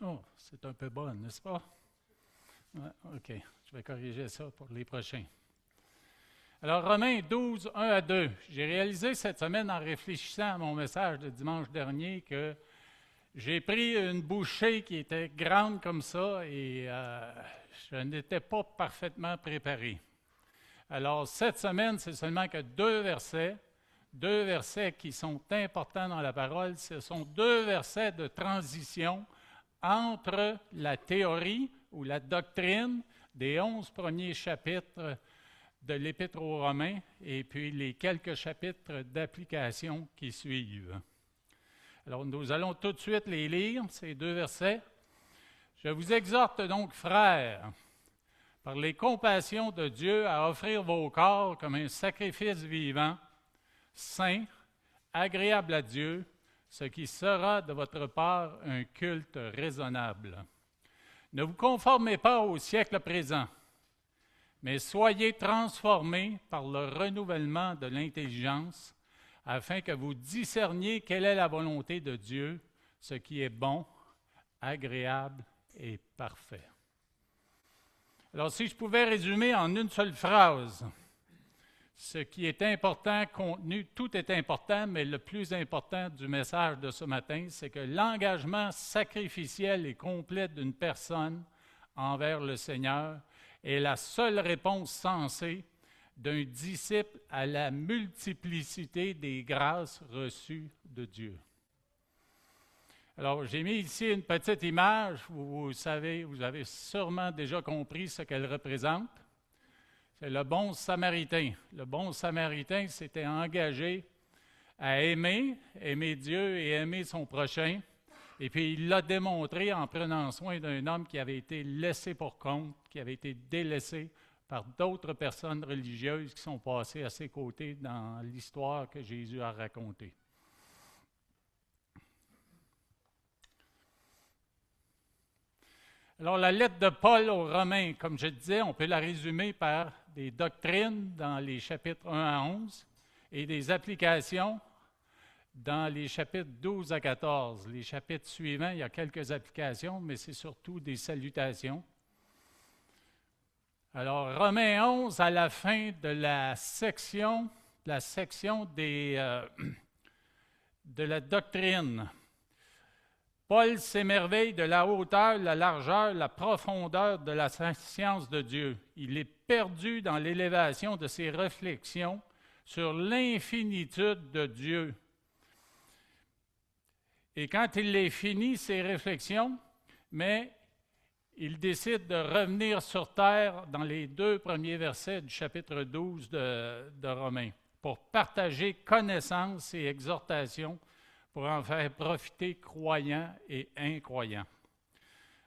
Oh, c'est un peu bon, n'est-ce pas? Ouais, OK, je vais corriger ça pour les prochains. Alors, Romains 12, 1 à 2. J'ai réalisé cette semaine en réfléchissant à mon message de dimanche dernier que j'ai pris une bouchée qui était grande comme ça et je n'étais pas parfaitement préparé. Alors, cette semaine, c'est seulement que deux versets qui sont importants dans la parole. Ce sont deux versets de transition entre la théorie ou la doctrine des 11 premiers chapitres de l'Épître aux Romains et puis les quelques chapitres d'application qui suivent. Alors, nous allons tout de suite les lire, ces deux versets. Je vous exhorte donc, frères, par les compassions de Dieu, à offrir vos corps comme un sacrifice vivant, saint, agréable à Dieu, ce qui sera de votre part un culte raisonnable. Ne vous conformez pas au siècle présent, mais soyez transformés par le renouvellement de l'intelligence, afin que vous discerniez quelle est la volonté de Dieu, ce qui est bon, agréable et parfait. Alors, si je pouvais résumer en une seule phrase, ce qui est important, contenu, tout est important, mais le plus important du message de ce matin, c'est que l'engagement sacrificiel et complet d'une personne envers le Seigneur est la seule réponse sensée d'un disciple à la multiplicité des grâces reçues de Dieu. Alors, j'ai mis ici une petite image, vous savez, vous avez sûrement déjà compris ce qu'elle représente. C'est le bon samaritain. Le bon samaritain s'était engagé à aimer Dieu et aimer son prochain. Et puis, il l'a démontré en prenant soin d'un homme qui avait été laissé pour compte, qui avait été délaissé par d'autres personnes religieuses qui sont passées à ses côtés dans l'histoire que Jésus a racontée. Alors, la lettre de Paul aux Romains, comme je disais, on peut la résumer par des doctrines dans les chapitres 1 à 11 et des applications dans les chapitres 12 à 14. Les chapitres suivants, il y a quelques applications, mais c'est surtout des salutations. Alors, Romains 11, à la fin de la section de la doctrine. Paul s'émerveille de la hauteur, la largeur, la profondeur de la science de Dieu. Il est perdu dans l'élévation de ses réflexions sur l'infinitude de Dieu. Et quand il les finit, ces réflexions, mais il décide de revenir sur terre dans les 2 premiers versets du chapitre 12 de Romains pour partager connaissances et exhortations pour en faire profiter croyants et incroyants.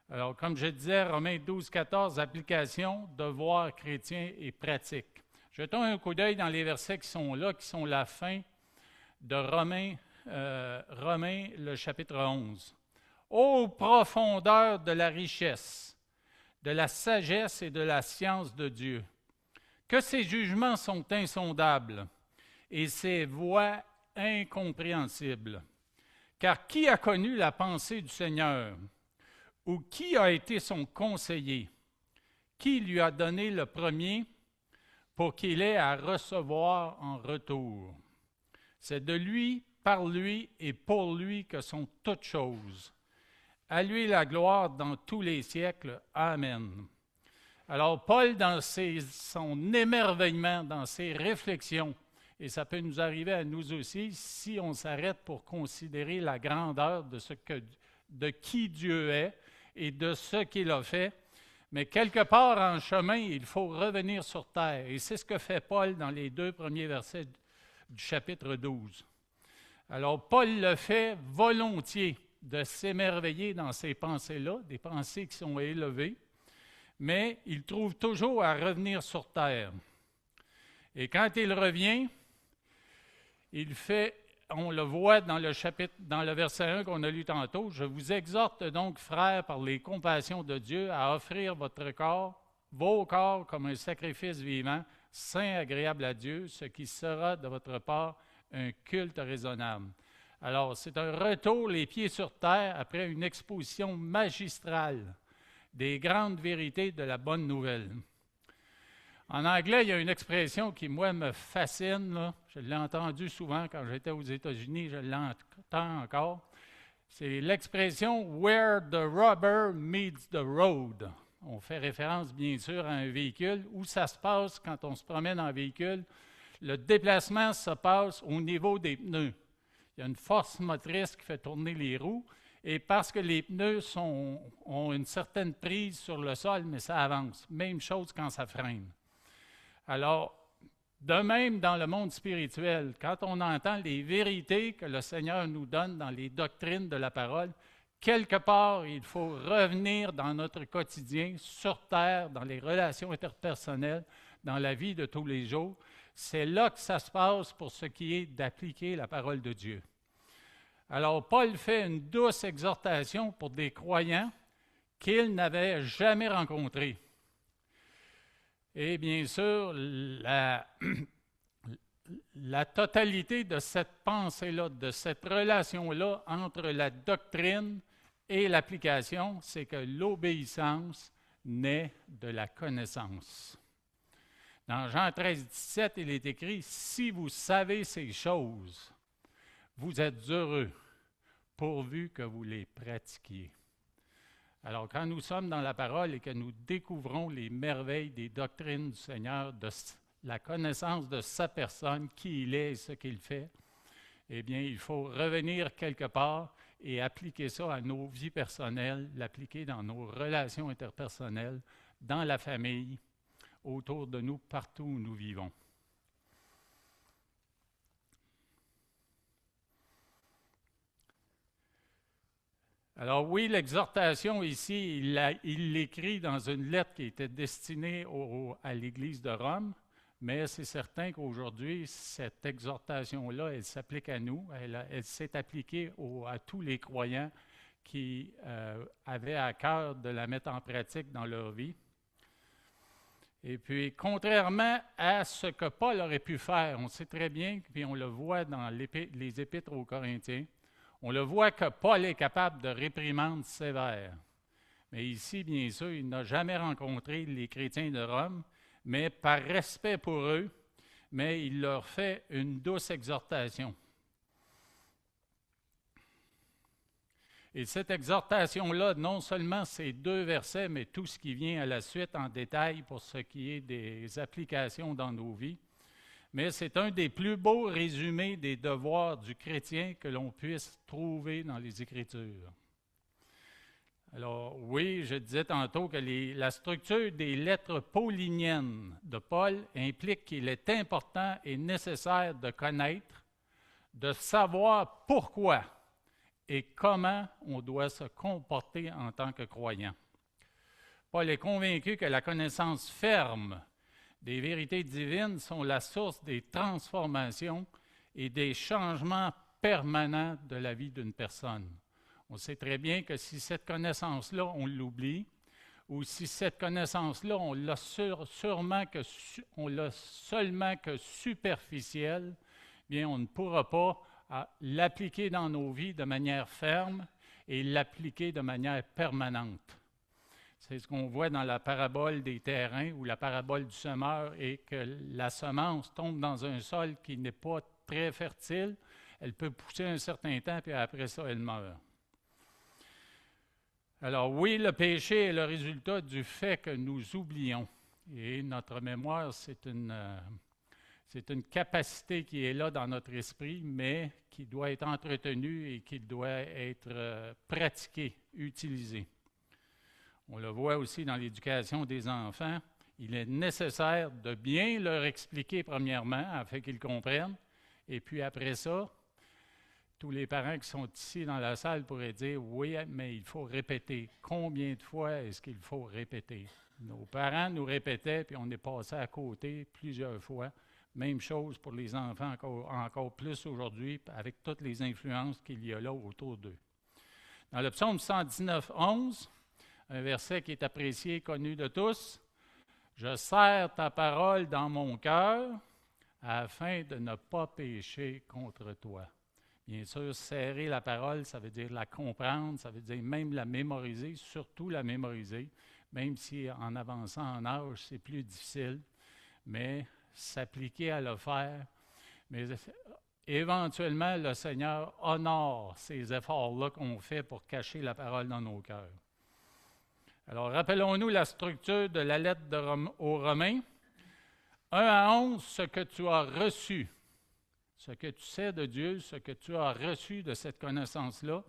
Alors, comme je disais, Romains 12, 14, application, devoir chrétien et pratique. Jetons un coup d'œil dans les versets qui sont là, qui sont la fin de Romains, le chapitre 11. Ô profondeur de la richesse, de la sagesse et de la science de Dieu, que ses jugements sont insondables et ses voies incompréhensibles. Car qui a connu la pensée du Seigneur? Ou qui a été son conseiller? Qui lui a donné le premier pour qu'il ait à recevoir en retour? C'est de lui, par lui et pour lui que sont toutes choses. À lui la gloire dans tous les siècles. Amen. Alors Paul, dans son émerveillement, dans ses réflexions, et ça peut nous arriver à nous aussi si on s'arrête pour considérer la grandeur de qui Dieu est et de ce qu'il a fait. Mais quelque part en chemin, il faut revenir sur terre. Et c'est ce que fait Paul dans les 2 premiers versets du chapitre 12. Alors Paul le fait volontiers de s'émerveiller dans ces pensées-là, des pensées qui sont élevées, mais il trouve toujours à revenir sur terre. Et quand il revient, il fait, on le voit dans le verset 1 qu'on a lu tantôt, « Je vous exhorte donc, frères, par les compassions de Dieu, à offrir vos corps, comme un sacrifice vivant, saint, agréable à Dieu, ce qui sera de votre part un culte raisonnable. » Alors, c'est un retour les pieds sur terre après une exposition magistrale des grandes vérités de la bonne nouvelle. En anglais, il y a une expression qui, moi, me fascine, là. Je l'ai entendue souvent quand j'étais aux États-Unis, je l'entends encore. C'est l'expression « where the rubber meets the road ». On fait référence, bien sûr, à un véhicule. Où ça se passe quand on se promène en véhicule? Le déplacement se passe au niveau des pneus. Il y a une force motrice qui fait tourner les roues. Et parce que les pneus ont une certaine prise sur le sol, mais ça avance. Même chose quand ça freine. Alors, de même dans le monde spirituel, quand on entend les vérités que le Seigneur nous donne dans les doctrines de la parole, quelque part, il faut revenir dans notre quotidien, sur terre, dans les relations interpersonnelles, dans la vie de tous les jours. C'est là que ça se passe pour ce qui est d'appliquer la parole de Dieu. Alors, Paul fait une douce exhortation pour des croyants qu'il n'avait jamais rencontrés. Et bien sûr, la totalité de cette pensée-là, de cette relation-là entre la doctrine et l'application, c'est que l'obéissance naît de la connaissance. Dans Jean 13, 17, il est écrit « Si vous savez ces choses, vous êtes heureux, pourvu que vous les pratiquiez. » Alors, quand nous sommes dans la parole et que nous découvrons les merveilles des doctrines du Seigneur, de la connaissance de sa personne, qui il est et ce qu'il fait, eh bien, il faut revenir quelque part et appliquer ça à nos vies personnelles, l'appliquer dans nos relations interpersonnelles, dans la famille, autour de nous, partout où nous vivons. Alors oui, l'exhortation ici, il l'écrit dans une lettre qui était destinée à l'Église de Rome, mais c'est certain qu'aujourd'hui, cette exhortation-là, elle s'applique à nous, elle s'est appliquée à tous les croyants qui avaient à cœur de la mettre en pratique dans leur vie. Et puis, contrairement à ce que Paul aurait pu faire, on sait très bien, puis on le voit dans les Épîtres aux Corinthiens, on le voit que Paul est capable de réprimandes sévères. Mais ici, bien sûr, il n'a jamais rencontré les chrétiens de Rome, mais par respect pour eux, mais il leur fait une douce exhortation. Et cette exhortation-là, non seulement ces 2 versets, mais tout ce qui vient à la suite en détail pour ce qui est des applications dans nos vies, mais c'est un des plus beaux résumés des devoirs du chrétien que l'on puisse trouver dans les Écritures. Alors oui, je disais tantôt que la structure des lettres pauliniennes de Paul implique qu'il est important et nécessaire de connaître, de savoir pourquoi et comment on doit se comporter en tant que croyant. Paul est convaincu que la connaissance ferme des vérités divines sont la source des transformations et des changements permanents de la vie d'une personne. On sait très bien que si cette connaissance-là, on l'oublie, ou si cette connaissance-là, on l'a seulement que superficielle, bien, on ne pourra pas l'appliquer dans nos vies de manière ferme et l'appliquer de manière permanente. C'est ce qu'on voit dans la parabole des terrains ou la parabole du semeur, et que la semence tombe dans un sol qui n'est pas très fertile. Elle peut pousser un certain temps, puis après ça, elle meurt. Alors oui, le péché est le résultat du fait que nous oublions. Et notre mémoire, c'est une capacité qui est là dans notre esprit, mais qui doit être entretenue et qui doit être pratiquée, utilisée. On le voit aussi dans l'éducation des enfants. Il est nécessaire de bien leur expliquer premièrement, afin qu'ils comprennent. Et puis après ça, tous les parents qui sont ici dans la salle pourraient dire « Oui, mais il faut répéter. » Combien de fois est-ce qu'il faut répéter? Nos parents nous répétaient, puis on est passé à côté plusieurs fois. Même chose pour les enfants, encore plus aujourd'hui, avec toutes les influences qu'il y a là autour d'eux. Dans le psaume 119, 11, un verset qui est apprécié et connu de tous, « Je serre ta parole dans mon cœur afin de ne pas pécher contre toi. » Bien sûr, serrer la parole, ça veut dire la comprendre, ça veut dire même la mémoriser, surtout la mémoriser, même si en avançant en âge, c'est plus difficile, mais s'appliquer à le faire. Mais éventuellement, le Seigneur honore ces efforts-là qu'on fait pour cacher la parole dans nos cœurs. Alors, rappelons-nous la structure de la lettre aux Romains. 1 à 11, ce que tu as reçu, ce que tu sais de Dieu, ce que tu as reçu de cette connaissance-là.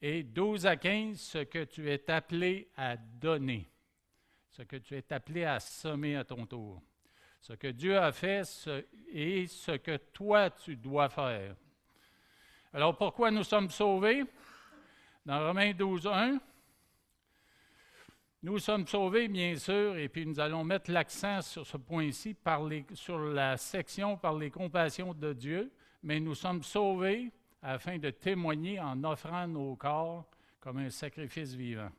Et 12 à 15, ce que tu es appelé à donner, ce que tu es appelé à semer à ton tour. Ce que Dieu a fait et ce que toi tu dois faire. Alors, pourquoi nous sommes sauvés? Dans Romains 12, 1, nous sommes sauvés, bien sûr, et puis nous allons mettre l'accent sur ce point-ci, sur la section par les compassions de Dieu, mais nous sommes sauvés afin de témoigner en offrant nos corps comme un sacrifice vivant.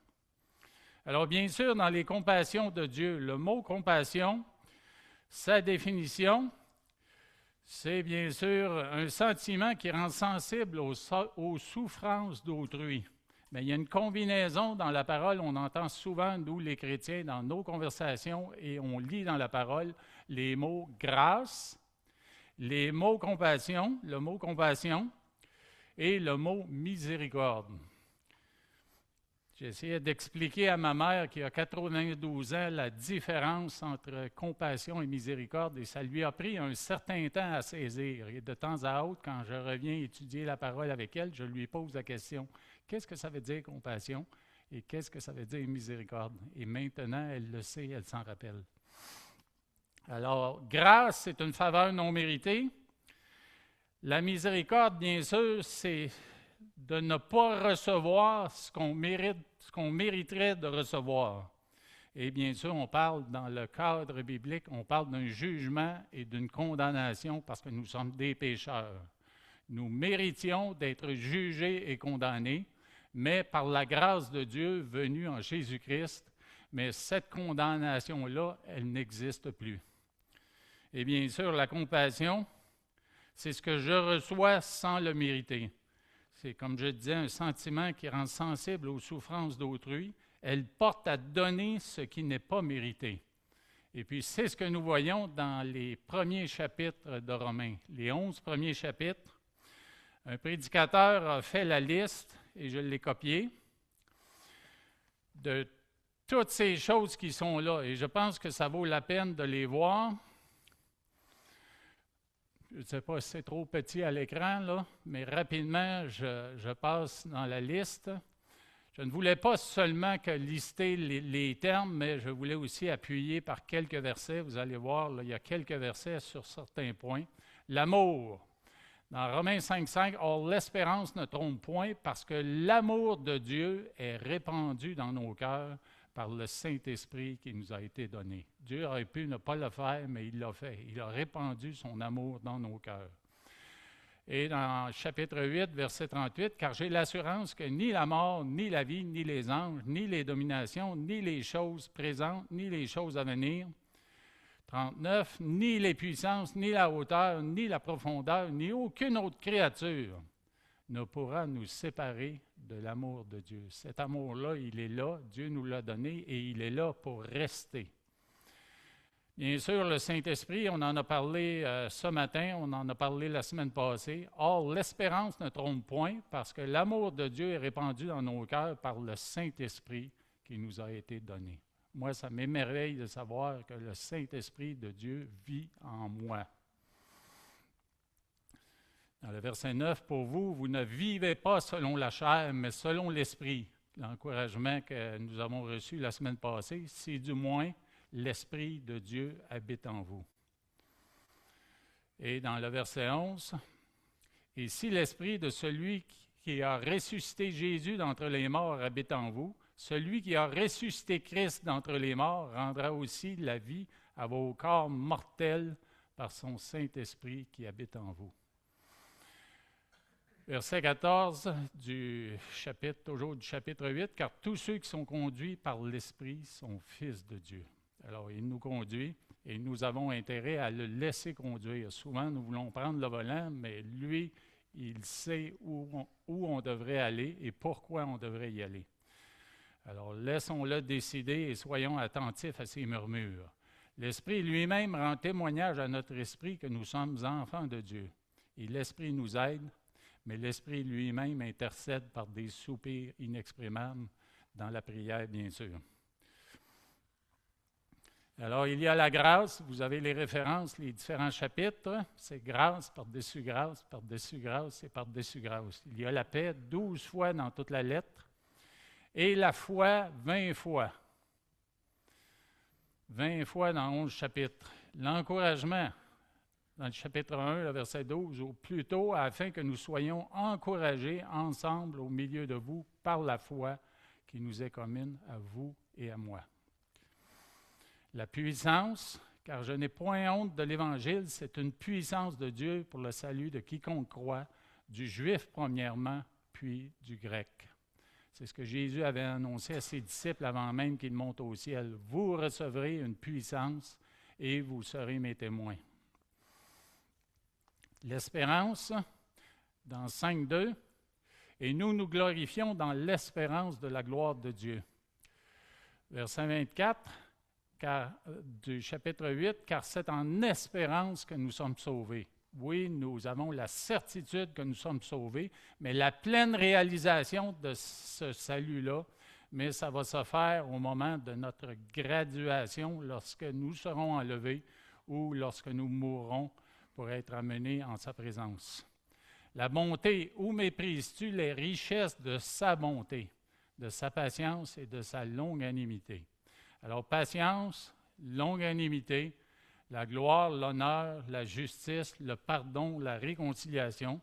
Alors, bien sûr, dans les compassions de Dieu, le mot compassion, sa définition, c'est bien sûr un sentiment qui rend sensible aux souffrances d'autrui. Mais il y a une combinaison dans la parole, on entend souvent, nous les chrétiens, dans nos conversations, et on lit dans la parole les mots grâce, les mots compassion, le mot compassion, et le mot miséricorde. J'ai essayé d'expliquer à ma mère qui a 92 ans la différence entre compassion et miséricorde, et ça lui a pris un certain temps à saisir. Et de temps à autre, quand je reviens étudier la parole avec elle, je lui pose la question, qu'est-ce que ça veut dire compassion et qu'est-ce que ça veut dire miséricorde? Et maintenant, elle le sait, elle s'en rappelle. Alors, grâce, c'est une faveur non méritée. La miséricorde, bien sûr, c'est de ne pas recevoir ce qu'on mériterait de recevoir. Et bien sûr, on parle dans le cadre biblique, on parle d'un jugement et d'une condamnation parce que nous sommes des pécheurs. Nous méritions d'être jugés et condamnés, mais par la grâce de Dieu venue en Jésus-Christ, mais cette condamnation-là, elle n'existe plus. Et bien sûr, la compassion, c'est ce que je reçois sans le mériter. C'est, comme je disais, un sentiment qui rend sensible aux souffrances d'autrui. Elle porte à donner ce qui n'est pas mérité. Et puis, c'est ce que nous voyons dans les premiers chapitres de Romains, les 11 premiers chapitres. Un prédicateur a fait la liste, et je l'ai copiée, de toutes ces choses qui sont là. Et je pense que ça vaut la peine de les voir. Je ne sais pas si c'est trop petit à l'écran, là, mais rapidement, je passe dans la liste. Je ne voulais pas seulement que lister les termes, mais je voulais aussi appuyer par quelques versets. Vous allez voir, là, il y a quelques versets sur certains points. L'amour. Dans Romains 5,5, « Or l'espérance ne trompe point, parce que l'amour de Dieu est répandu dans nos cœurs par le Saint-Esprit qui nous a été donné. » Dieu aurait pu ne pas le faire, mais il l'a fait. Il a répandu son amour dans nos cœurs. Et dans chapitre 8, verset 38, « Car j'ai l'assurance que ni la mort, ni la vie, ni les anges, ni les dominations, ni les choses présentes, ni les choses à venir, 39, ni les puissances, ni la hauteur, ni la profondeur, ni aucune autre créature ne pourra nous séparer de l'amour de Dieu. » Cet amour-là, il est là, Dieu nous l'a donné et il est là pour rester. Bien sûr, le Saint-Esprit, on en a parlé ce matin, on en a parlé la semaine passée. Or, l'espérance ne trompe point parce que l'amour de Dieu est répandu dans nos cœurs par le Saint-Esprit qui nous a été donné. Moi, ça m'émerveille de savoir que le Saint-Esprit de Dieu vit en moi. Dans le verset 9, « Pour vous, vous ne vivez pas selon la chair, mais selon l'Esprit. » L'encouragement que nous avons reçu la semaine passée, c'est du moins l'Esprit de Dieu habite en vous. Et dans le verset 11, « Et si l'Esprit de celui qui a ressuscité Jésus d'entre les morts habite en vous, celui qui a ressuscité Christ d'entre les morts rendra aussi la vie à vos corps mortels par son Saint-Esprit qui habite en vous. » Verset 14 toujours du chapitre 8, « Car tous ceux qui sont conduits par l'Esprit sont fils de Dieu. » Alors, il nous conduit et nous avons intérêt à le laisser conduire. Souvent, nous voulons prendre le volant, mais lui, Il sait où on devrait aller et pourquoi on devrait y aller. Alors, laissons-le décider et soyons attentifs à ses murmures. L'Esprit lui-même rend témoignage à notre esprit que nous sommes enfants de Dieu. Et l'Esprit nous aide, mais l'Esprit lui-même intercède par des soupirs inexprimables dans la prière, bien sûr. Alors, il y a la grâce, vous avez les références, les différents chapitres, c'est grâce, par-dessus grâce, par-dessus grâce et par-dessus grâce. Il y a la paix 12 fois dans toute la lettre et la foi 20 fois. 20 fois dans 11 chapitres. L'encouragement, dans le chapitre 1, le verset 12, ou plutôt afin que nous soyons encouragés ensemble au milieu de vous par la foi qui nous est commune à vous et à moi. La puissance, car je n'ai point honte de l'Évangile, c'est une puissance de Dieu pour le salut de quiconque croit, du juif premièrement, puis du grec. C'est ce que Jésus avait annoncé à ses disciples avant même qu'il monte au ciel. Vous recevrez une puissance et vous serez mes témoins. L'espérance, dans 5.2, et nous nous glorifions dans l'espérance de la gloire de Dieu. Verset 24, du chapitre 8, car c'est en espérance que nous sommes sauvés. Oui, nous avons la certitude que nous sommes sauvés, mais la pleine réalisation de ce salut-là, mais ça va se faire au moment de notre graduation, lorsque nous serons enlevés ou lorsque nous mourrons pour être amenés en sa présence. La bonté, où méprises-tu les richesses de sa bonté, de sa patience et de sa longanimité? Alors, patience, longanimité, la gloire, l'honneur, la justice, le pardon, la réconciliation.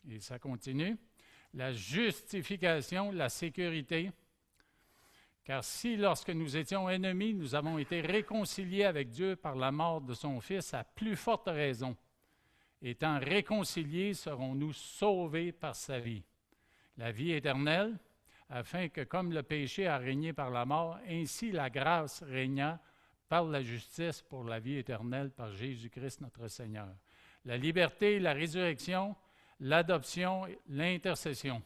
Et ça continue. La justification, la sécurité. Car si, lorsque nous étions ennemis, nous avons été réconciliés avec Dieu par la mort de son Fils, à plus forte raison, étant réconciliés, serons-nous sauvés par sa vie. La vie éternelle, afin que, comme le péché a régné par la mort, ainsi la grâce régna par la justice pour la vie éternelle par Jésus-Christ notre Seigneur. La liberté, la résurrection, l'adoption, l'intercession.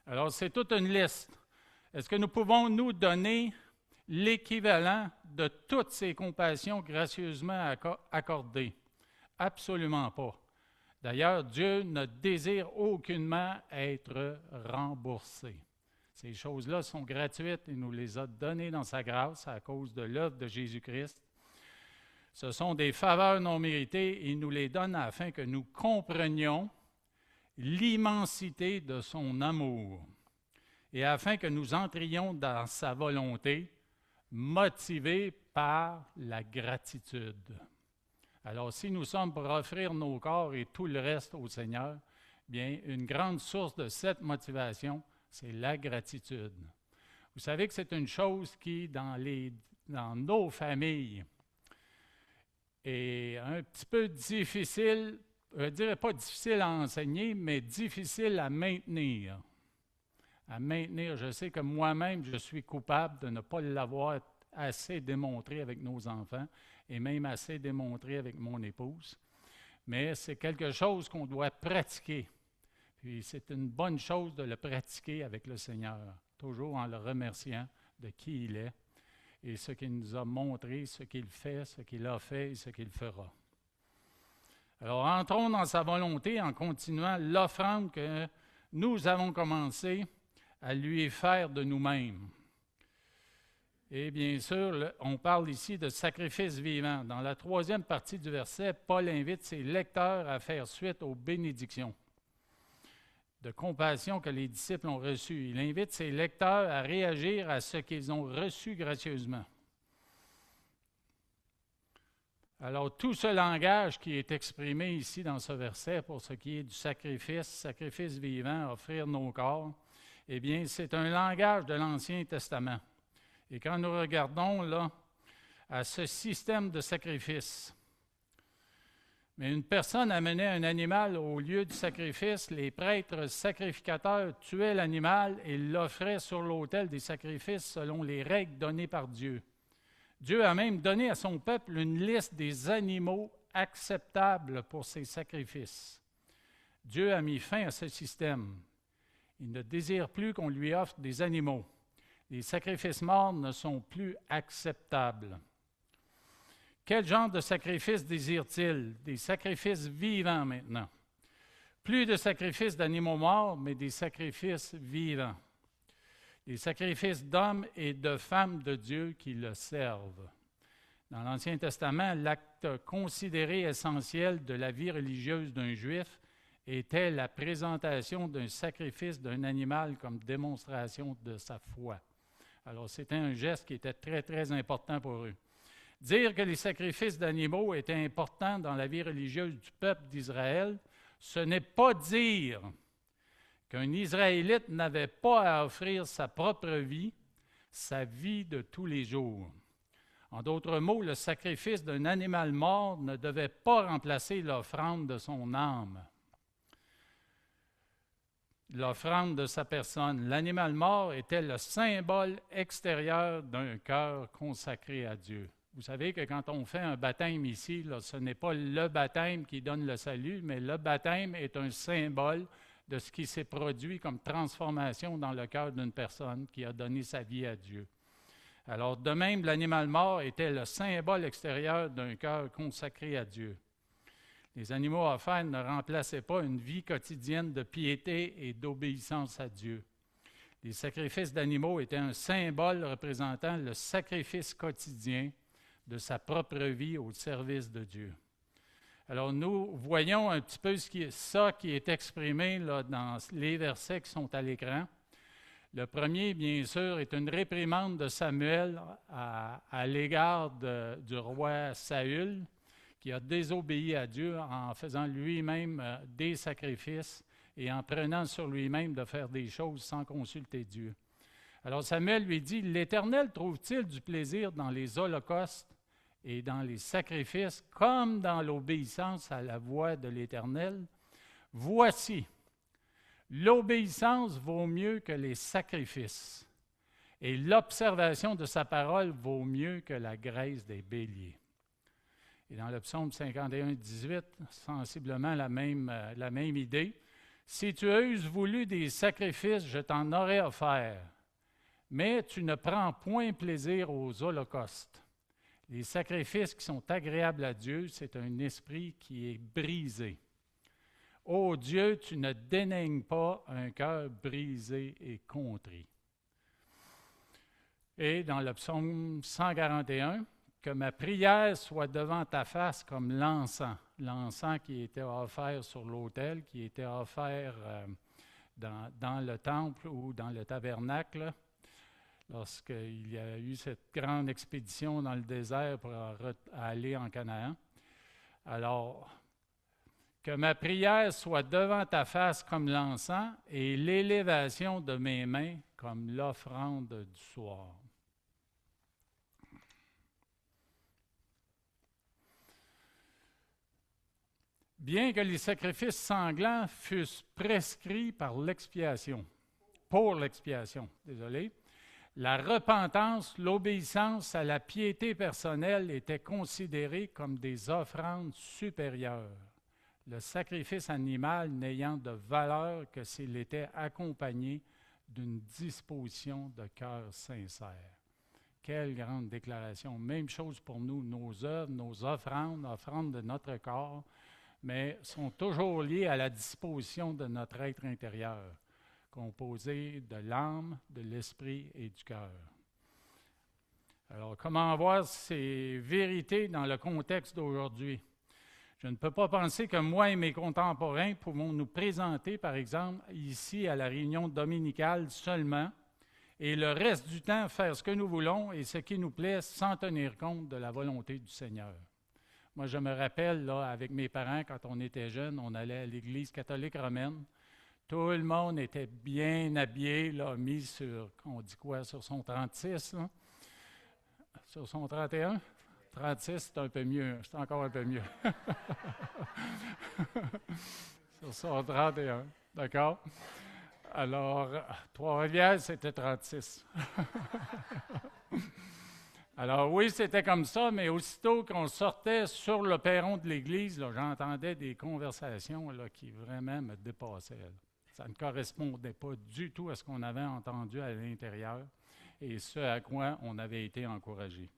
Alors, c'est toute une liste. Est-ce que nous pouvons nous donner l'équivalent de toutes ces compassions gracieusement accordées? Absolument pas. D'ailleurs, Dieu ne désire aucunement être remboursé. Ces choses-là sont gratuites. Il nous les a données dans sa grâce à cause de l'œuvre de Jésus-Christ. Ce sont des faveurs non méritées et il nous les donne afin que nous comprenions l'immensité de son amour et afin que nous entrions dans sa volonté, motivés par la gratitude. Alors, si nous sommes pour offrir nos corps et tout le reste au Seigneur, bien, une grande source de cette motivation, c'est la gratitude. Vous savez que c'est une chose qui, dans nos familles, est un petit peu difficile, je ne dirais pas difficile à enseigner, mais difficile à maintenir. À maintenir, je sais que moi-même, je suis coupable de ne pas l'avoir assez démontré avec nos enfants et même assez démontré avec mon épouse. Mais c'est quelque chose qu'on doit pratiquer. Puis c'est une bonne chose de le pratiquer avec le Seigneur, toujours en le remerciant de qui il est et ce qu'il nous a montré, ce qu'il fait, ce qu'il a fait et ce qu'il fera. Alors, entrons dans sa volonté en continuant l'offrande que nous avons commencé à lui faire de nous-mêmes. Et bien sûr, on parle ici de sacrifice vivant. Dans la 3e partie du verset, Paul invite ses lecteurs à faire suite aux bénédictions de compassion que les disciples ont reçues. Il invite ses lecteurs à réagir à ce qu'ils ont reçu gracieusement. Alors, tout ce langage qui est exprimé ici dans ce verset pour ce qui est du sacrifice vivant, offrir nos corps, eh bien, c'est un langage de l'Ancien Testament. Et quand nous regardons là à ce système de sacrifice, mais une personne amenait un animal au lieu du sacrifice, les prêtres sacrificateurs tuaient l'animal et l'offraient sur l'autel des sacrifices selon les règles données par Dieu. Dieu a même donné à son peuple une liste des animaux acceptables pour ses sacrifices. Dieu a mis fin à ce système. Il ne désire plus qu'on lui offre des animaux. Les sacrifices morts ne sont plus acceptables. Quel genre de sacrifice désire-t-il? Des sacrifices vivants maintenant. Plus de sacrifices d'animaux morts, mais des sacrifices vivants. Des sacrifices d'hommes et de femmes de Dieu qui le servent. Dans l'Ancien Testament, l'acte considéré essentiel de la vie religieuse d'un Juif était la présentation d'un sacrifice d'un animal comme démonstration de sa foi. Alors, c'était un geste qui était très, très important pour eux. Dire que les sacrifices d'animaux étaient importants dans la vie religieuse du peuple d'Israël, ce n'est pas dire qu'un Israélite n'avait pas à offrir sa propre vie, sa vie de tous les jours. En d'autres mots, le sacrifice d'un animal mort ne devait pas remplacer l'offrande de son âme, l'offrande de sa personne. L'animal mort était le symbole extérieur d'un cœur consacré à Dieu. Vous savez que quand on fait un baptême ici, là, ce n'est pas le baptême qui donne le salut, mais le baptême est un symbole de ce qui s'est produit comme transformation dans le cœur d'une personne qui a donné sa vie à Dieu. Alors, de même, l'animal mort était le symbole extérieur d'un cœur consacré à Dieu. Les animaux offerts ne remplaçaient pas une vie quotidienne de piété et d'obéissance à Dieu. Les sacrifices d'animaux étaient un symbole représentant le sacrifice quotidien de sa propre vie au service de Dieu. Alors, nous voyons un petit peu ça qui est exprimé là, dans les versets qui sont à l'écran. Le premier, bien sûr, est une réprimande de Samuel à l'égard du roi Saül, qui a désobéi à Dieu en faisant lui-même des sacrifices et en prenant sur lui-même de faire des choses sans consulter Dieu. Alors Samuel lui dit, « L'Éternel trouve-t-il du plaisir dans les holocaustes et dans les sacrifices, comme dans l'obéissance à la voix de l'Éternel? Voici, l'obéissance vaut mieux que les sacrifices, et l'observation de sa parole vaut mieux que la graisse des béliers. » Et dans le psaume 51, 18, sensiblement la même idée. « Si tu eusses voulu des sacrifices, je t'en aurais offert, mais tu ne prends point plaisir aux holocaustes. » Les sacrifices qui sont agréables à Dieu, c'est un esprit qui est brisé. Ô Dieu, tu ne dédaignes pas un cœur brisé et contrit. Et dans le psaume 141, que ma prière soit devant ta face comme l'encens qui était offert sur l'autel, qui était offert dans le temple ou dans le tabernacle, lorsqu'il y a eu cette grande expédition dans le désert pour aller en Canaan. Alors, que ma prière soit devant ta face comme l'encens et l'élévation de mes mains comme l'offrande du soir. Bien que les sacrifices sanglants fussent prescrits pour l'expiation, la repentance, l'obéissance à la piété personnelle étaient considérées comme des offrandes supérieures, le sacrifice animal n'ayant de valeur que s'il était accompagné d'une disposition de cœur sincère. Quelle grande déclaration! Même chose pour nous, nos œuvres, nos offrandes de notre corps, mais sont toujours liées à la disposition de notre être intérieur, composé de l'âme, de l'esprit et du cœur. Alors, comment voir ces vérités dans le contexte d'aujourd'hui? Je ne peux pas penser que moi et mes contemporains pouvons nous présenter, par exemple, ici à la réunion dominicale seulement, et le reste du temps faire ce que nous voulons et ce qui nous plaît sans tenir compte de la volonté du Seigneur. Moi, je me rappelle, là, avec mes parents, quand on était jeunes, on allait à l'Église catholique romaine. Tout le monde était bien habillé, là, mis sur, on dit quoi, sur son 36, là? Sur son 31? 36, c'est un peu mieux, c'est encore un peu mieux. Sur son 31, d'accord? Alors, Trois-Rivières, c'était 36. Alors oui, c'était comme ça, mais aussitôt qu'on sortait sur le perron de l'église, là, j'entendais des conversations là, qui vraiment me dépassaient, là. Ça ne correspondait pas du tout à ce qu'on avait entendu à l'intérieur et ce à quoi on avait été encouragé.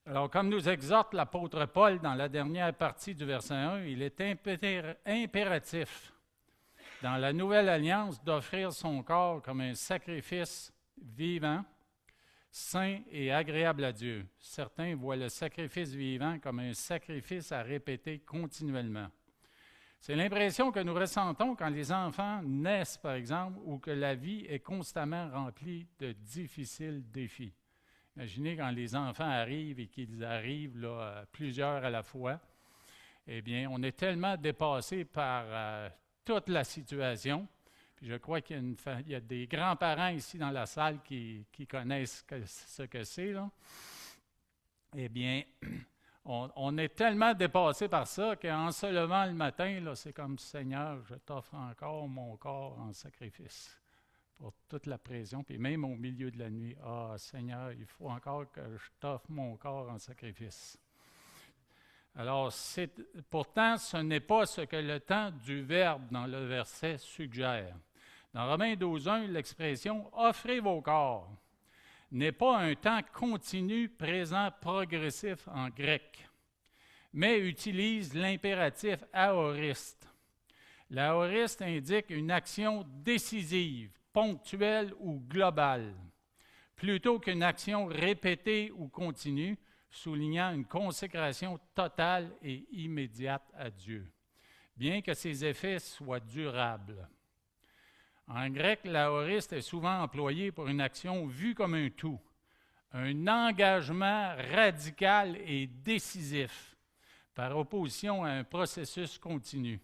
Alors, comme nous exhorte l'apôtre Paul dans la dernière partie du verset 1, il est impératif dans la nouvelle alliance d'offrir son corps comme un sacrifice vivant, saint et agréable à Dieu. Certains voient le sacrifice vivant comme un sacrifice à répéter continuellement. C'est l'impression que nous ressentons quand les enfants naissent, par exemple, ou que la vie est constamment remplie de difficiles défis. Imaginez quand les enfants arrivent et qu'ils arrivent là, plusieurs à la fois. Eh bien, on est tellement dépassé par toute la situation. Puis je crois qu'il y a des grands-parents ici dans la salle qui connaissent ce que c'est, là. Eh bien, on est tellement dépassé par ça qu'en se levant le matin, là, c'est comme Seigneur, je t'offre encore mon corps en sacrifice pour toute la pression. Puis même au milieu de la nuit, ah Seigneur, il faut encore que je t'offre mon corps en sacrifice. Alors, pourtant, ce n'est pas ce que le temps du verbe dans le verset suggère. Dans Romains 12.1, l'expression « offrez vos corps » n'est pas un temps continu, présent, progressif en grec, mais utilise l'impératif aoriste. L'aoriste indique une action décisive, ponctuelle ou globale, plutôt qu'une action répétée ou continue, soulignant une consécration totale et immédiate à Dieu, bien que ses effets soient durables. En grec, l'aoriste est souvent employé pour une action vue comme un tout, un engagement radical et décisif, par opposition à un processus continu,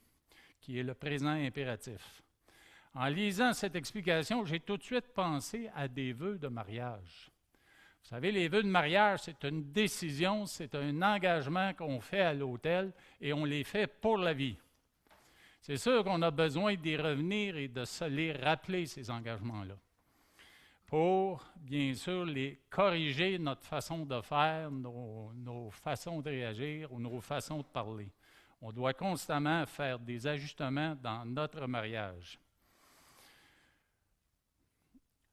qui est le présent impératif. En lisant cette explication, j'ai tout de suite pensé à des vœux de mariage. Vous savez, les vœux de mariage, c'est une décision, c'est un engagement qu'on fait à l'autel et on les fait pour la vie. C'est sûr qu'on a besoin d'y revenir et de se les rappeler, ces engagements-là, pour, bien sûr, les corriger notre façon de faire, nos façons de réagir ou nos façons de parler. On doit constamment faire des ajustements dans notre mariage.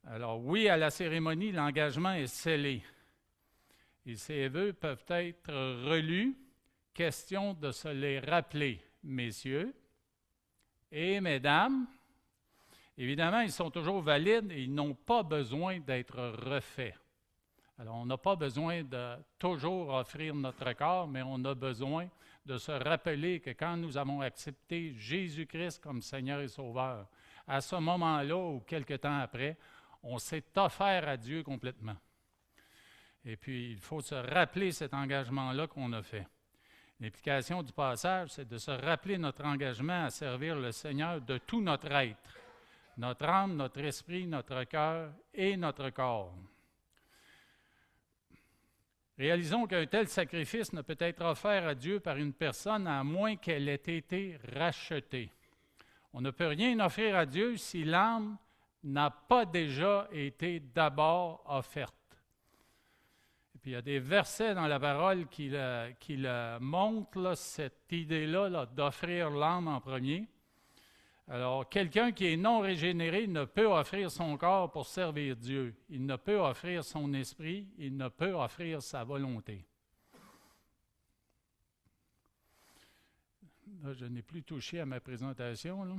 Alors oui, à la cérémonie, l'engagement est scellé. Et ces vœux peuvent être relus. Question de se les rappeler, messieurs et mesdames. Évidemment, ils sont toujours valides et ils n'ont pas besoin d'être refaits. Alors, on n'a pas besoin de toujours offrir notre corps, mais on a besoin de se rappeler que quand nous avons accepté Jésus-Christ comme Seigneur et Sauveur, à ce moment-là ou quelque temps après, on s'est offert à Dieu complètement. Et puis, il faut se rappeler cet engagement-là qu'on a fait. L'implication du passage, c'est de se rappeler notre engagement à servir le Seigneur de tout notre être, notre âme, notre esprit, notre cœur et notre corps. Réalisons qu'un tel sacrifice ne peut être offert à Dieu par une personne à moins qu'elle ait été rachetée. On ne peut rien offrir à Dieu si l'âme n'a pas déjà été d'abord offerte. Et puis il y a des versets dans la parole qui montrent là, cette idée-là là, d'offrir l'âme en premier. Alors, quelqu'un qui est non régénéré ne peut offrir son corps pour servir Dieu. Il ne peut offrir son esprit, il ne peut offrir sa volonté. Là, je n'ai plus touché à ma présentation, là.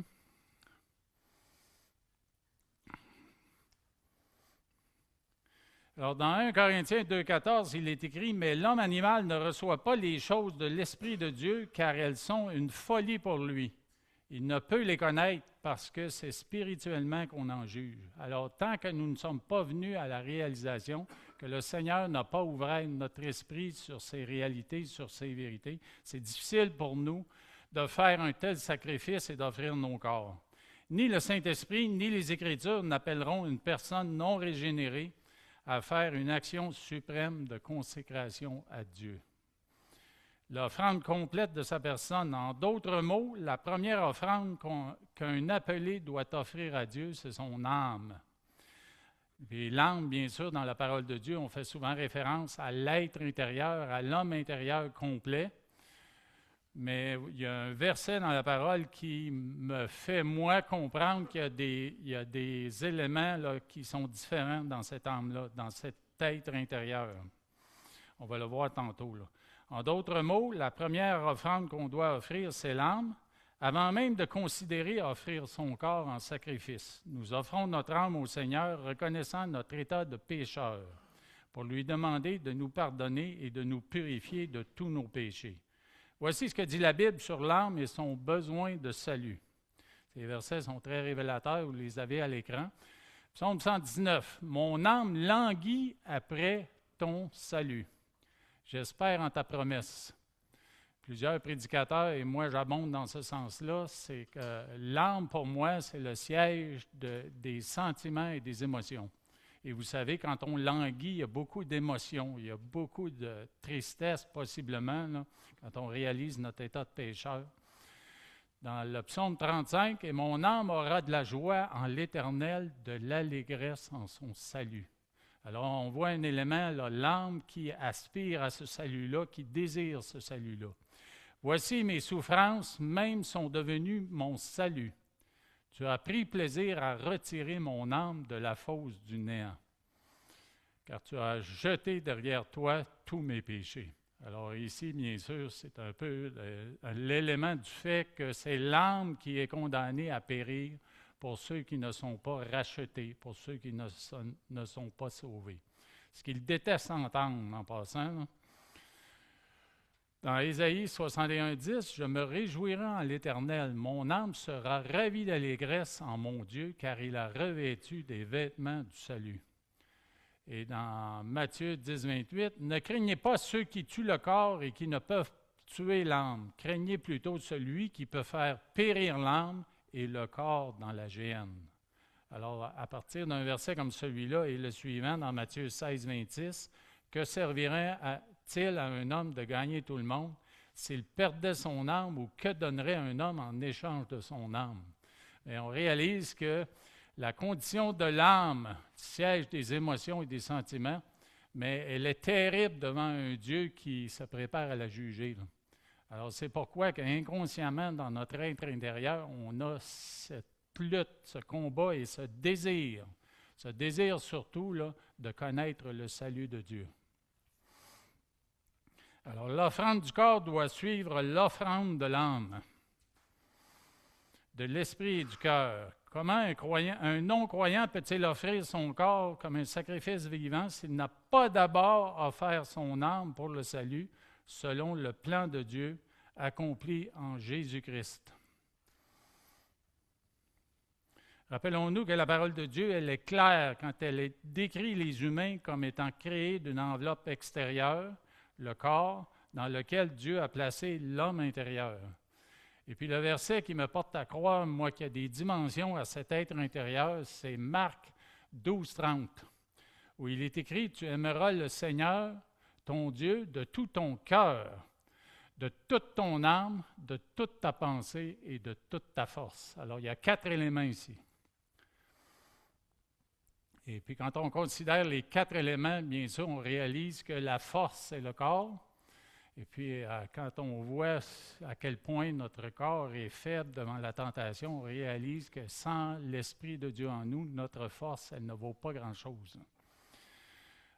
Alors, dans 1 Corinthiens 2,14, il est écrit « Mais l'homme animal ne reçoit pas les choses de l'Esprit de Dieu, car elles sont une folie pour lui. Il ne peut les connaître parce que c'est spirituellement qu'on en juge. » Alors, tant que nous ne sommes pas venus à la réalisation que le Seigneur n'a pas ouvert notre esprit sur ces réalités, sur ces vérités, c'est difficile pour nous de faire un tel sacrifice et d'offrir nos corps. Ni le Saint-Esprit, ni les Écritures n'appelleront une personne non régénérée à faire une action suprême de consécration à Dieu. L'offrande complète de sa personne, en d'autres mots, la première offrande qu'un appelé doit offrir à Dieu, c'est son âme. Les l'âme, bien sûr, dans la parole de Dieu, on fait souvent référence à l'être intérieur, à l'homme intérieur complet. Mais il y a un verset dans la parole qui me fait, moi, comprendre qu'il y a des éléments là, qui sont différents dans cette âme-là, dans cet être intérieur. On va le voir tantôt, là. En d'autres mots, la première offrande qu'on doit offrir, c'est l'âme, avant même de considérer offrir son corps en sacrifice. Nous offrons notre âme au Seigneur, reconnaissant notre état de pécheur, pour lui demander de nous pardonner et de nous purifier de tous nos péchés. Voici ce que dit la Bible sur l'âme et son besoin de salut. Ces versets sont très révélateurs, vous les avez à l'écran. Psaume 119. « Mon âme languit après ton salut. J'espère en ta promesse. » Plusieurs prédicateurs, et moi j'abonde dans ce sens-là, c'est que l'âme, pour moi, c'est le siège des sentiments et des émotions. Et vous savez, quand on languit, il y a beaucoup d'émotions, il y a beaucoup de tristesse possiblement, là, quand on réalise notre état de pécheur. Dans le psaume 35, « Et mon âme aura de la joie en l'Éternel, de l'allégresse en son salut. » Alors on voit un élément, là, l'âme qui aspire à ce salut-là, qui désire ce salut-là. « Voici mes souffrances, même sont devenues mon salut. Tu as pris plaisir à retirer mon âme de la fosse du néant, car tu as jeté derrière toi tous mes péchés. » Alors ici, bien sûr, c'est un peu l'élément du fait que c'est l'âme qui est condamnée à périr pour ceux qui ne sont pas rachetés, pour ceux qui ne sont pas sauvés. Ce qu'il déteste entendre en passant. Là. Dans Ésaïe 61:10, « Je me réjouirai en l'Éternel, mon âme sera ravie d'allégresse en mon Dieu, car il a revêtu des vêtements du salut. » Et dans Matthieu 10:28, « Ne craignez pas ceux qui tuent le corps et qui ne peuvent tuer l'âme. Craignez plutôt celui qui peut faire périr l'âme et le corps dans la géhenne. » Alors, à partir d'un verset comme celui-là et le suivant dans Matthieu 16:26, « Que servirait-il à un homme de gagner tout le monde s'il perdait son âme, ou que donnerait un homme en échange de son âme? » Et on réalise que la condition de l'âme, siège des émotions et des sentiments, mais elle est terrible devant un Dieu qui se prépare à la juger. Là. Alors c'est pourquoi qu'inconsciemment, dans notre être intérieur, on a cette lutte, ce combat et ce désir surtout là, de connaître le salut de Dieu. Alors l'offrande du corps doit suivre l'offrande de l'âme, de l'esprit et du cœur. Comment un non-croyant peut-il offrir son corps comme un sacrifice vivant s'il n'a pas d'abord offert son âme pour le salut, selon le plan de Dieu accompli en Jésus-Christ? Rappelons-nous que la parole de Dieu, elle est claire quand elle décrit les humains comme étant créés d'une enveloppe extérieure, le corps, dans lequel Dieu a placé l'homme intérieur. Et puis le verset qui me porte à croire, moi, qu'il y a des dimensions à cet être intérieur, c'est Marc 12:30, où il est écrit « Tu aimeras le Seigneur, ton Dieu, de tout ton cœur, de toute ton âme, de toute ta pensée et de toute ta force. » Alors, il y a 4 éléments ici. Et puis, quand on considère les 4 éléments, bien sûr, on réalise que la force, c'est le corps. Et puis, quand on voit à quel point notre corps est faible devant la tentation, on réalise que sans l'Esprit de Dieu en nous, notre force, elle ne vaut pas grand-chose.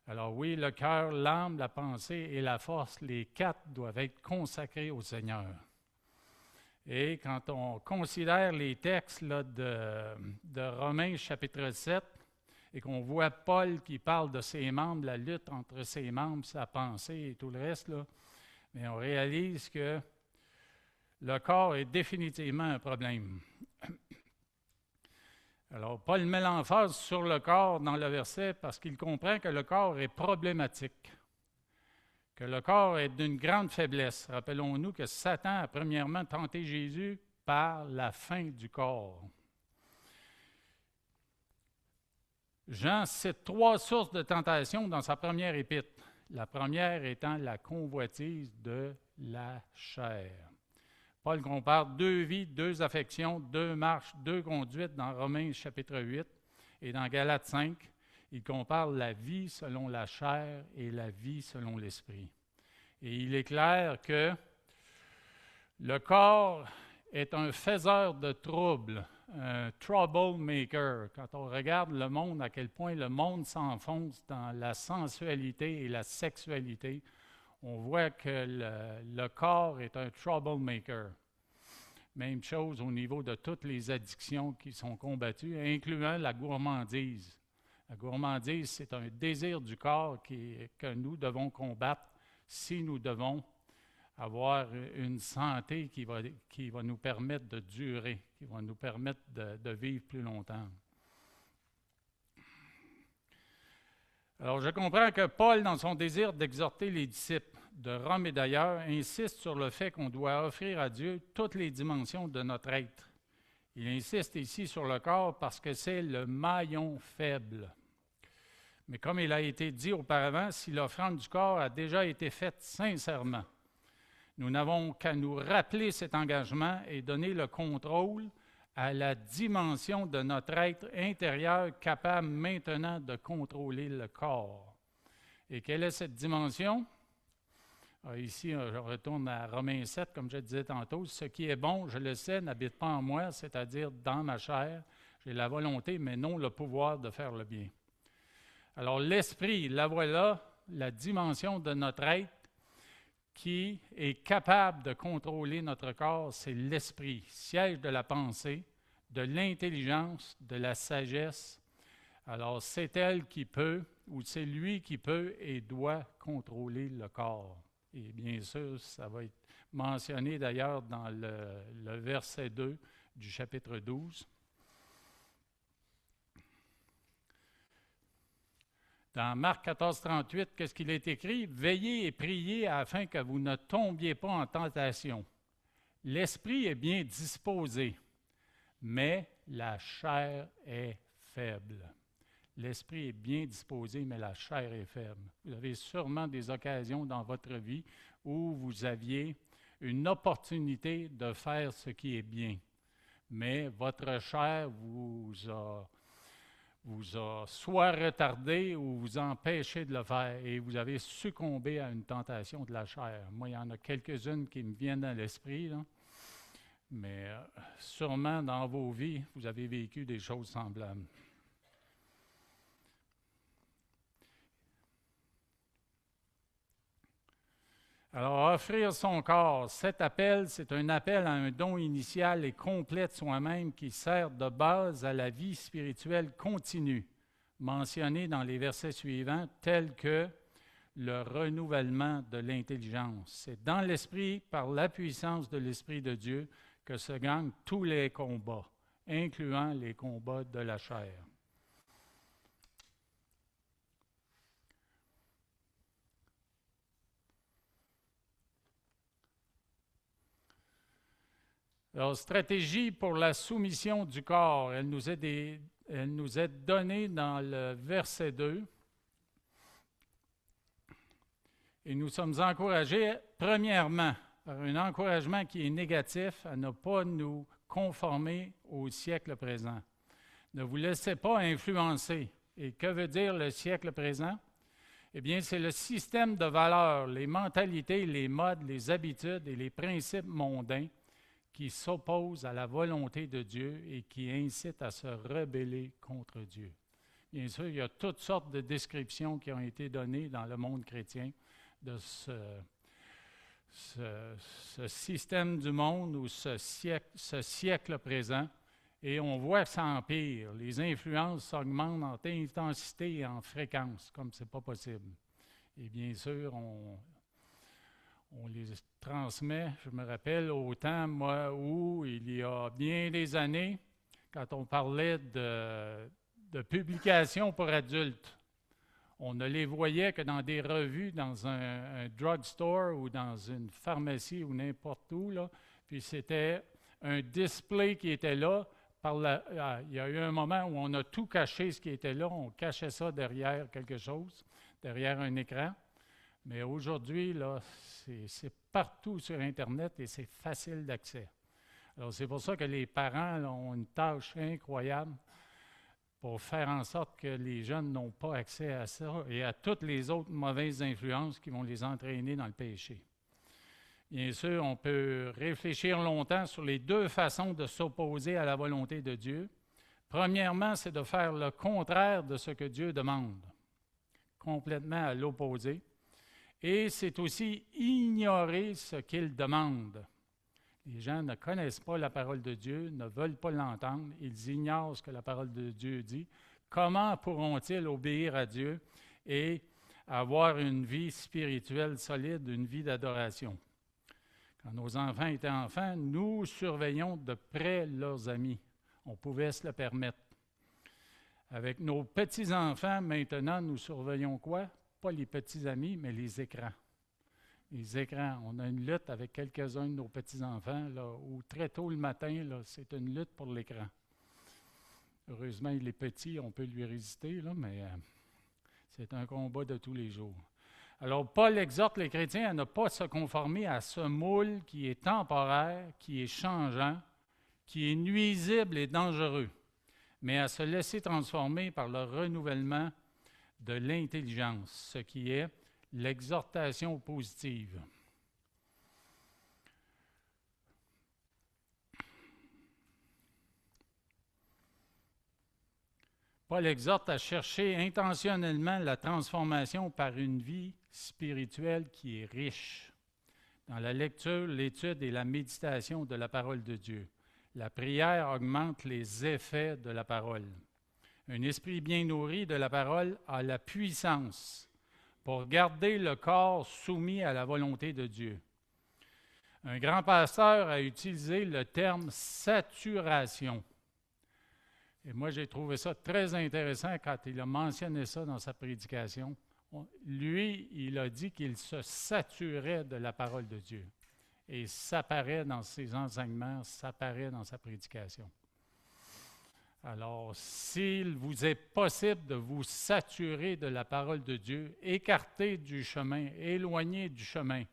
Alors oui, le cœur, l'âme, la pensée et la force, les 4 doivent être consacrés au Seigneur. Et quand on considère les textes là, de Romains chapitre 7, et qu'on voit Paul qui parle de ses membres, la lutte entre ses membres, sa pensée et tout le reste, là, mais on réalise que le corps est définitivement un problème. Alors, Paul met l'emphase sur le corps dans le verset parce qu'il comprend que le corps est problématique, que le corps est d'une grande faiblesse. Rappelons-nous que Satan a premièrement tenté Jésus par la faim du corps. Jean cite 3 sources de tentation dans sa première épître. La première étant la convoitise de la chair. Paul compare 2 vies, 2 affections, 2 marches, 2 conduites dans Romains chapitre 8 et dans Galates 5. il compare la vie selon la chair et la vie selon l'esprit. Et il est clair que le corps est un faiseur de troubles, un troublemaker. Quand on regarde le monde, à quel point le monde s'enfonce dans la sensualité et la sexualité, on voit que le corps est un troublemaker. Même chose au niveau de toutes les addictions qui sont combattues, incluant la gourmandise. La gourmandise, c'est un désir du corps que nous devons combattre si nous devons avoir une santé qui va nous permettre de durer, qui va nous permettre de vivre plus longtemps. Alors, je comprends que Paul, dans son désir d'exhorter les disciples de Rome et d'ailleurs, insiste sur le fait qu'on doit offrir à Dieu toutes les dimensions de notre être. Il insiste ici sur le corps parce que c'est le maillon faible. Mais comme il a été dit auparavant, si l'offrande du corps a déjà été faite sincèrement, nous n'avons qu'à nous rappeler cet engagement et donner le contrôle à la dimension de notre être intérieur capable maintenant de contrôler le corps. Et quelle est cette dimension? Ici, je retourne à Romains 7, comme je disais tantôt. Ce qui est bon, je le sais, n'habite pas en moi, c'est-à-dire dans ma chair. J'ai la volonté, mais non le pouvoir de faire le bien. Alors, l'esprit, la voilà, la dimension de notre être qui est capable de contrôler notre corps, c'est l'esprit, siège de la pensée, de l'intelligence, de la sagesse. Alors, c'est elle qui peut, ou c'est lui qui peut et doit contrôler le corps. Et bien sûr, ça va être mentionné d'ailleurs dans le verset 2 du chapitre 12. Dans Marc 14, 38, qu'est-ce qu'il est écrit? « Veillez et priez afin que vous ne tombiez pas en tentation. L'esprit est bien disposé, mais la chair est faible. » L'esprit est bien disposé, mais la chair est faible. Vous avez sûrement des occasions dans votre vie où vous aviez une opportunité de faire ce qui est bien, mais votre chair vous a soit retardé ou vous empêché de le faire et vous avez succombé à une tentation de la chair. Moi, il y en a quelques-unes qui me viennent à l'esprit, là. Mais sûrement dans vos vies, vous avez vécu des choses semblables. Alors, offrir son corps, cet appel, c'est un appel à un don initial et complet de soi-même qui sert de base à la vie spirituelle continue, mentionnée dans les versets suivants, tels que le renouvellement de l'intelligence. C'est dans l'Esprit, par la puissance de l'Esprit de Dieu, que se gagnent tous les combats, incluant les combats de la chair. Alors, stratégie pour la soumission du corps, elle nous est donnée dans le verset 2. Et nous sommes encouragés, premièrement, par un encouragement qui est négatif, à ne pas nous conformer au siècle présent. Ne vous laissez pas influencer. Et que veut dire le siècle présent? Eh bien, c'est le système de valeurs, les mentalités, les modes, les habitudes et les principes mondains qui s'opposent à la volonté de Dieu et qui incitent à se rebeller contre Dieu. Bien sûr, il y a toutes sortes de descriptions qui ont été données dans le monde chrétien de ce système du monde ou ce siècle présent. Et on voit que ça empire. Les influences augmentent en intensité et en fréquence, comme ce n'est pas possible. Et bien sûr, on les transmet. Je me rappelle au temps, moi, où il y a bien des années, quand on parlait de publications pour adultes, on ne les voyait que dans des revues, dans un drugstore ou dans une pharmacie ou n'importe où, là. Puis c'était un display qui était là. Il y a eu un moment où on a tout caché ce qui était là. On cachait ça derrière quelque chose, derrière un écran. Mais aujourd'hui, là, c'est partout sur Internet et c'est facile d'accès. Alors, c'est pour ça que les parents là, ont une tâche incroyable pour faire en sorte que les jeunes n'ont pas accès à ça et à toutes les autres mauvaises influences qui vont les entraîner dans le péché. Bien sûr, on peut réfléchir longtemps sur les deux façons de s'opposer à la volonté de Dieu. Premièrement, c'est de faire le contraire de ce que Dieu demande, complètement à l'opposé. Et c'est aussi ignorer ce qu'il demande. Les gens ne connaissent pas la parole de Dieu, ne veulent pas l'entendre, ils ignorent ce que la parole de Dieu dit. Comment pourront-ils obéir à Dieu et avoir une vie spirituelle solide, une vie d'adoration? Quand nos enfants étaient enfants, nous surveillions de près leurs amis. On pouvait se le permettre. Avec nos petits-enfants, maintenant, nous surveillons quoi? Pas les petits amis, mais les écrans. Les écrans. On a une lutte avec quelques-uns de nos petits-enfants, là, où très tôt le matin, là, c'est une lutte pour l'écran. Heureusement, il est petit, on peut lui résister, là, mais c'est un combat de tous les jours. Alors, Paul exhorte les chrétiens à ne pas se conformer à ce moule qui est temporaire, qui est changeant, qui est nuisible et dangereux, mais à se laisser transformer par le renouvellement de l'intelligence, ce qui est l'exhortation positive. Paul exhorte à chercher intentionnellement la transformation par une vie spirituelle qui est riche dans la lecture, l'étude et la méditation de la parole de Dieu. La prière augmente les effets de la parole. Un esprit bien nourri de la parole a la puissance pour garder le corps soumis à la volonté de Dieu. Un grand pasteur a utilisé le terme « saturation ». Et moi, j'ai trouvé ça très intéressant quand il a mentionné ça dans sa prédication. Lui, il a dit qu'il se saturait de la parole de Dieu. Et ça paraît dans ses enseignements, ça paraît dans sa prédication. Alors, s'il vous est possible de vous saturer de la parole de Dieu, écarter du chemin, éloigner du chemin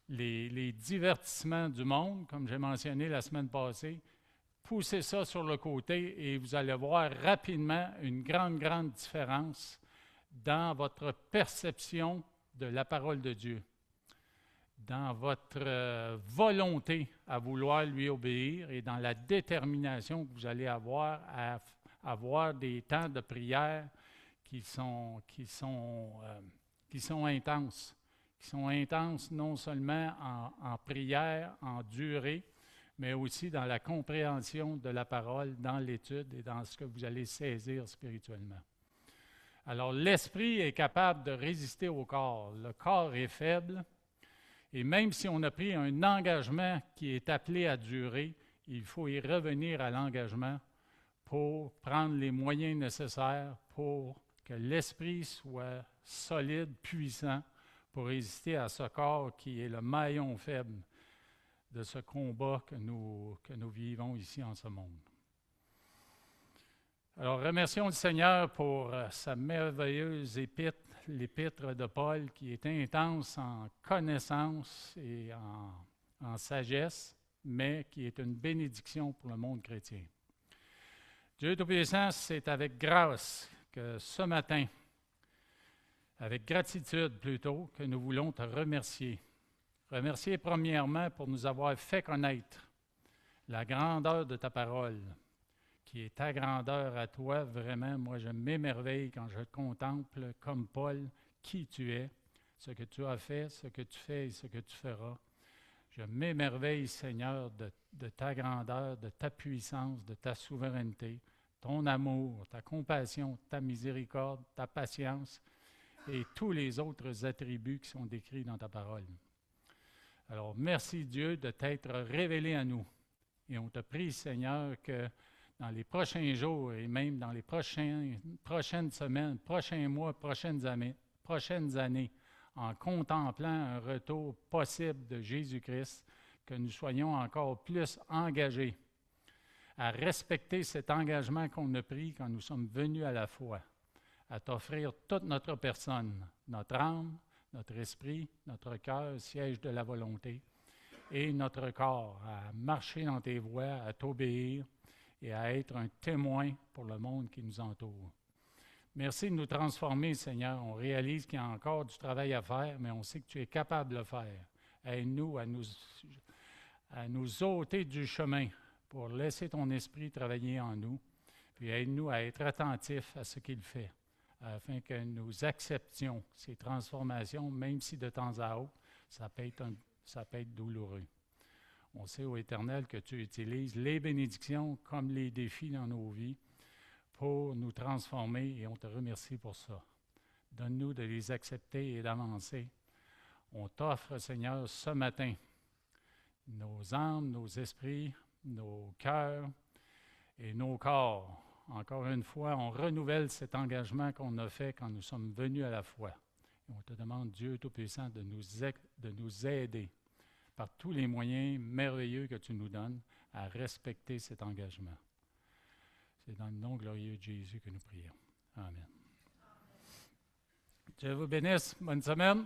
les divertissements du monde, comme j'ai mentionné la semaine passée, poussez ça sur le côté et vous allez voir rapidement une grande différence dans votre perception de la parole de Dieu, dans votre volonté à vouloir lui obéir et dans la détermination que vous allez avoir à avoir des temps de prière qui sont intenses, qui sont intenses non seulement en prière, en durée, mais aussi dans la compréhension de la parole, dans l'étude et dans ce que vous allez saisir spirituellement. Alors, l'esprit est capable de résister au corps. Le corps est faible. Et même si on a pris un engagement qui est appelé à durer, il faut y revenir à l'engagement pour prendre les moyens nécessaires pour que l'esprit soit solide, puissant, pour résister à ce corps qui est le maillon faible de ce combat que nous vivons ici en ce monde. Alors, remercions le Seigneur pour sa merveilleuse épître, l'épître de Paul, qui est intense en connaissance et en sagesse, mais qui est une bénédiction pour le monde chrétien. Dieu Tout-Puissant, c'est avec grâce que ce matin, avec gratitude plutôt, que nous voulons te remercier. Remercier premièrement pour nous avoir fait connaître la grandeur de ta parole, qui est ta grandeur à toi. Vraiment, moi, je m'émerveille quand je contemple, comme Paul, qui tu es, ce que tu as fait, ce que tu fais et ce que tu feras. Je m'émerveille, Seigneur, de ta grandeur, de ta puissance, de ta souveraineté, ton amour, ta compassion, ta miséricorde, ta patience et tous les autres attributs qui sont décrits dans ta parole. Alors, merci Dieu de t'être révélé à nous. Et on te prie, Seigneur, que dans les prochains jours et même dans les prochaines semaines, prochains mois, prochaines années, en contemplant un retour possible de Jésus-Christ, que nous soyons encore plus engagés à respecter cet engagement qu'on a pris quand nous sommes venus à la foi, à t'offrir toute notre personne, notre âme, notre esprit, notre cœur, siège de la volonté, et notre corps, à marcher dans tes voies, à t'obéir et à être un témoin pour le monde qui nous entoure. Merci de nous transformer, Seigneur. On réalise qu'il y a encore du travail à faire, mais on sait que tu es capable de le faire. Aide-nous à nous ôter du chemin pour laisser ton esprit travailler en nous, puis aide-nous à être attentifs à ce qu'il fait, afin que nous acceptions ces transformations, même si de temps à autre, ça peut être douloureux. On sait, ô Éternel, que tu utilises les bénédictions comme les défis dans nos vies pour nous transformer, et on te remercie pour ça. Donne-nous de les accepter et d'avancer. On t'offre, Seigneur, ce matin, nos âmes, nos esprits, nos cœurs et nos corps. Encore une fois, on renouvelle cet engagement qu'on a fait quand nous sommes venus à la foi. Et on te demande, Dieu Tout-Puissant, de nous aider par tous les moyens merveilleux que tu nous donnes à respecter cet engagement. C'est dans le nom glorieux de Jésus que nous prions. Amen. Dieu vous bénisse. Bonne semaine.